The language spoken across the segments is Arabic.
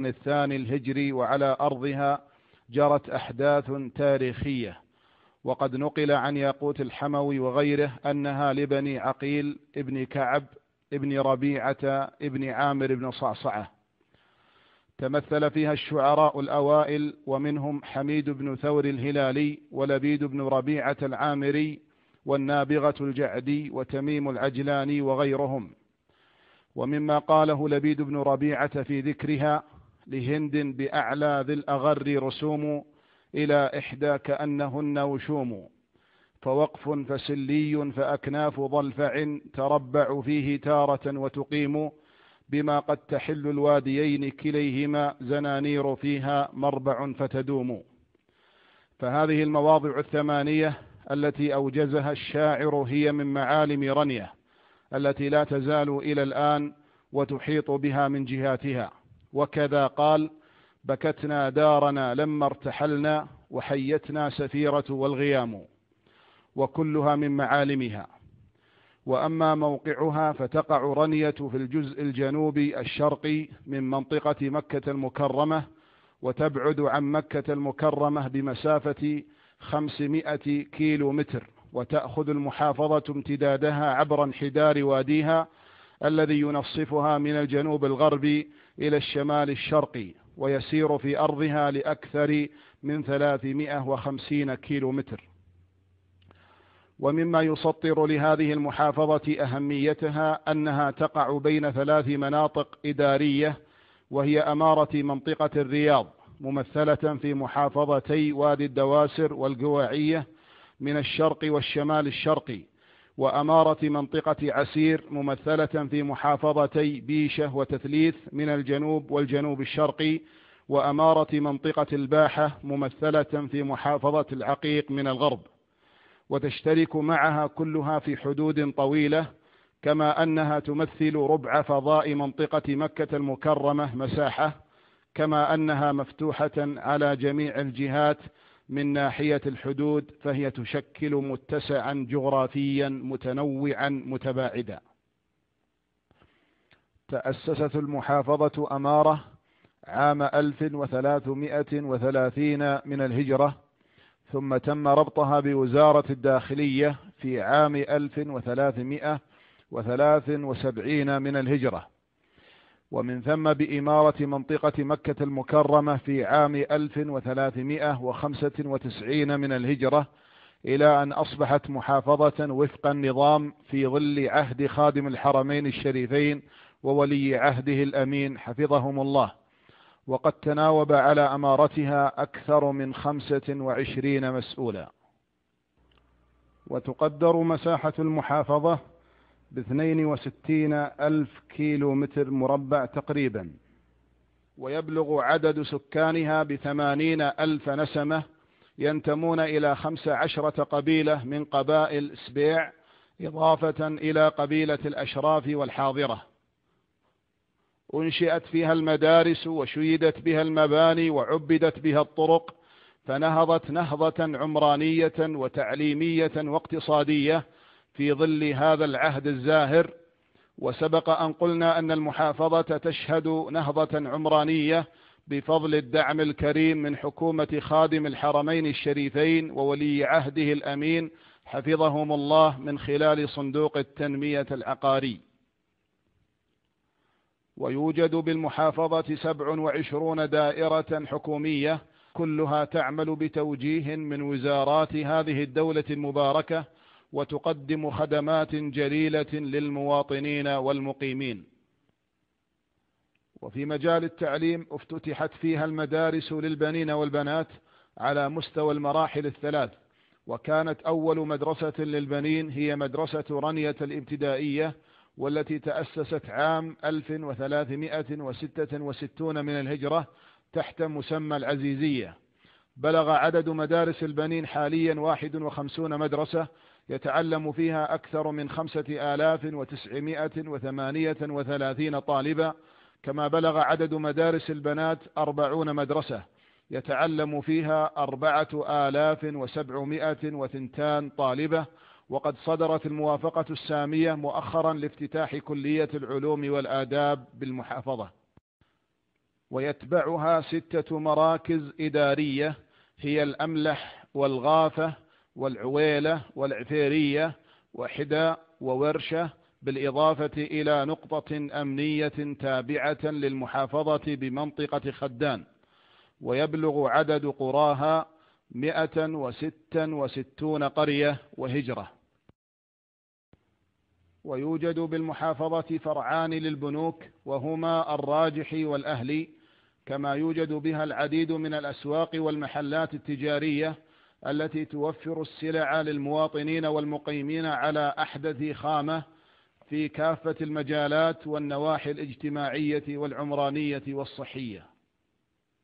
الثاني الهجري، وعلى أرضها جرت أحداث تاريخية. وقد نقل عن ياقوت الحموي وغيره أنها لبني عقيل ابن كعب ابن ربيعة ابن عامر بن صعصعة. تمثل فيها الشعراء الأوائل، ومنهم حميد بن ثور الهلالي، ولبيد بن ربيعة العامري، والنابغة الجعدي، وتميم العجلاني، وغيرهم. ومما قاله لبيد بن ربيعة في ذكرها: لهند بأعلى ذي الأغر رسوم، إلى إحدى كأنهن وشوم، فوقف فسلي فأكناف ضلفع، تربع فيه تارة وتقيم، بما قد تحل الواديين كليهما، زنانير فيها مربع فتدوم. فهذه المواضع الثمانية التي أوجزها الشاعر هي من معالم رنية التي لا تزال إلى الآن وتحيط بها من جهاتها. وكذا قال: بكتنا دارنا لما ارتحلنا، وحيتنا سفيرة والغيام، وكلها من معالمها. وأما موقعها فتقع رنية في الجزء الجنوبي الشرقي من منطقة مكة المكرمة، وتبعد عن مكة المكرمة بمسافة 500 كيلو متر، وتأخذ المحافظة امتدادها عبر انحدار واديها الذي ينصفها من الجنوب الغربي إلى الشمال الشرقي، ويسير في أرضها لأكثر من 350 كيلو متر. ومما يسطر لهذه المحافظة أهميتها أنها تقع بين 3 مناطق إدارية، وهي أمارة منطقة الرياض ممثلة في محافظتي وادي الدواسر والقواعية من الشرق والشمال الشرقي، وأمارة منطقة عسير ممثلة في محافظتي بيشة وتثليث من الجنوب والجنوب الشرقي، وأمارة منطقة الباحة ممثلة في محافظة العقيق من الغرب. وتشترك معها كلها في حدود طويلة، كما أنها تمثل ربع فضاء منطقة مكة المكرمة مساحة، كما أنها مفتوحة على جميع الجهات من ناحية الحدود، فهي تشكل متسعا جغرافيا متنوعا متباعدا. تأسست المحافظة أمارة عام 1330 من الهجرة، ثم تم ربطها بوزارة الداخلية في عام 1373 من الهجرة، ومن ثم بإمارة منطقة مكة المكرمة في عام 1395 من الهجرة، إلى أن أصبحت محافظة وفق النظام في ظل عهد خادم الحرمين الشريفين وولي عهده الأمين حفظهم الله. وقد تناوب على أمارتها أكثر من 25 مسؤولا. وتقدر مساحة المحافظة ب62,000 كيلو متر مربع تقريبا، ويبلغ عدد سكانها ب80,000 نسمة، ينتمون إلى 15 قبيلة من قبائل سبيع، إضافة إلى قبيلة الأشراف والحاضرة. أنشئت فيها المدارس، وشيدت بها المباني، وعبدت بها الطرق، فنهضت نهضة عمرانية وتعليمية واقتصادية في ظل هذا العهد الزاهر. وسبق أن قلنا أن المحافظة تشهد نهضة عمرانية بفضل الدعم الكريم من حكومة خادم الحرمين الشريفين وولي عهده الأمين حفظهم الله من خلال صندوق التنمية العقاري. ويوجد بالمحافظة 27 دائرة حكومية، كلها تعمل بتوجيه من وزارات هذه الدولة المباركة، وتقدم خدمات جليلة للمواطنين والمقيمين. وفي مجال التعليم افتتحت فيها المدارس للبنين والبنات على مستوى المراحل الثلاث، وكانت أول مدرسة للبنين هي مدرسة رنية الابتدائية، والتي تأسست عام 1366 من الهجرة تحت مسمى العزيزية. بلغ عدد مدارس البنين حاليا 51 مدرسة، يتعلم فيها أكثر من 5,938 طالبا، كما بلغ عدد مدارس البنات 40 مدرسة، يتعلم فيها 4,702 طالبة. وقد صدرت الموافقة السامية مؤخرا لافتتاح كلية العلوم والآداب بالمحافظة. ويتبعها 6 مراكز إدارية هي الأملح والغافة والعويلة والعفيرية وحدة وورشة، بالإضافة إلى نقطة أمنية تابعة للمحافظة بمنطقة خدان. ويبلغ عدد قراها 166 قرية وهجرة. ويوجد بالمحافظة فرعان للبنوك، وهما الراجح والأهلي، كما يوجد بها العديد من الأسواق والمحلات التجارية التي توفر السلع للمواطنين والمقيمين على أحدث خامة في كافة المجالات والنواحي الاجتماعية والعمرانية والصحية.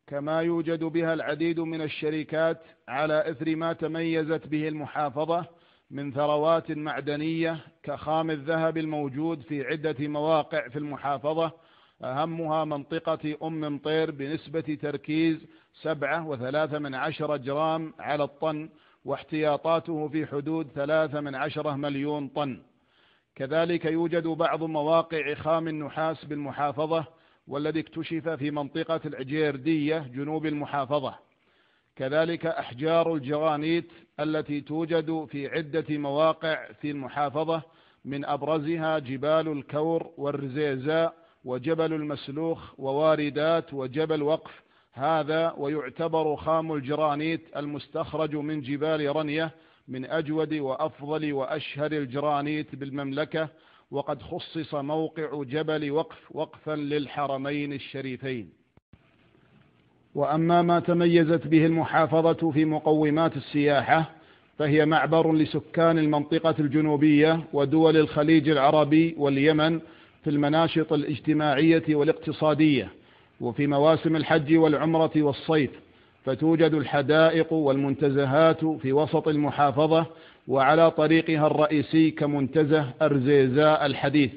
كما يوجد بها العديد من الشركات على إثر ما تميزت به المحافظة من ثروات معدنية كخام الذهب الموجود في عدة مواقع في المحافظة، أهمها منطقة أم مطير بنسبة تركيز 7.3 جرام على الطن، واحتياطاته في حدود 3 مليون طن. كذلك يوجد بعض مواقع خام النحاس بالمحافظة، والذي اكتشف في منطقة العجيردية جنوب المحافظة. كذلك أحجار الجرانيت التي توجد في عدة مواقع في المحافظة، من أبرزها جبال الكور والرزيزاء وجبل المسلوخ وواردات وجبل وقف. هذا ويعتبر خام الجرانيت المستخرج من جبال رنية من أجود وأفضل وأشهر الجرانيت بالمملكة، وقد خصص موقع جبل وقف وقفا للحرمين الشريفين. وأما ما تميزت به المحافظة في مقومات السياحة، فهي معبر لسكان المنطقة الجنوبية ودول الخليج العربي واليمن في المناشط الاجتماعية والاقتصادية، وفي مواسم الحج والعمرة والصيف، فتوجد الحدائق والمنتزهات في وسط المحافظة وعلى طريقها الرئيسي كمنتزه أرزيزاء الحديث.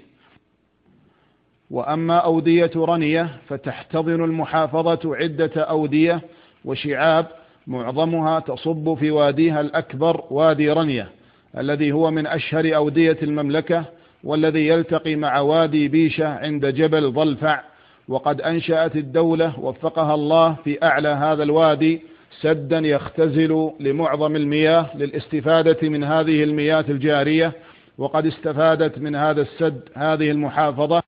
وأما أودية رنية فتحتضن المحافظة عدة أودية وشعاب، معظمها تصب في واديها الأكبر وادي رنية، الذي هو من أشهر أودية المملكة، والذي يلتقي مع وادي بيشة عند جبل ضلفع. وقد أنشأت الدولة وفقها الله في أعلى هذا الوادي سدا يختزل لمعظم المياه للاستفادة من هذه المياه الجارية، وقد استفادت من هذا السد هذه المحافظة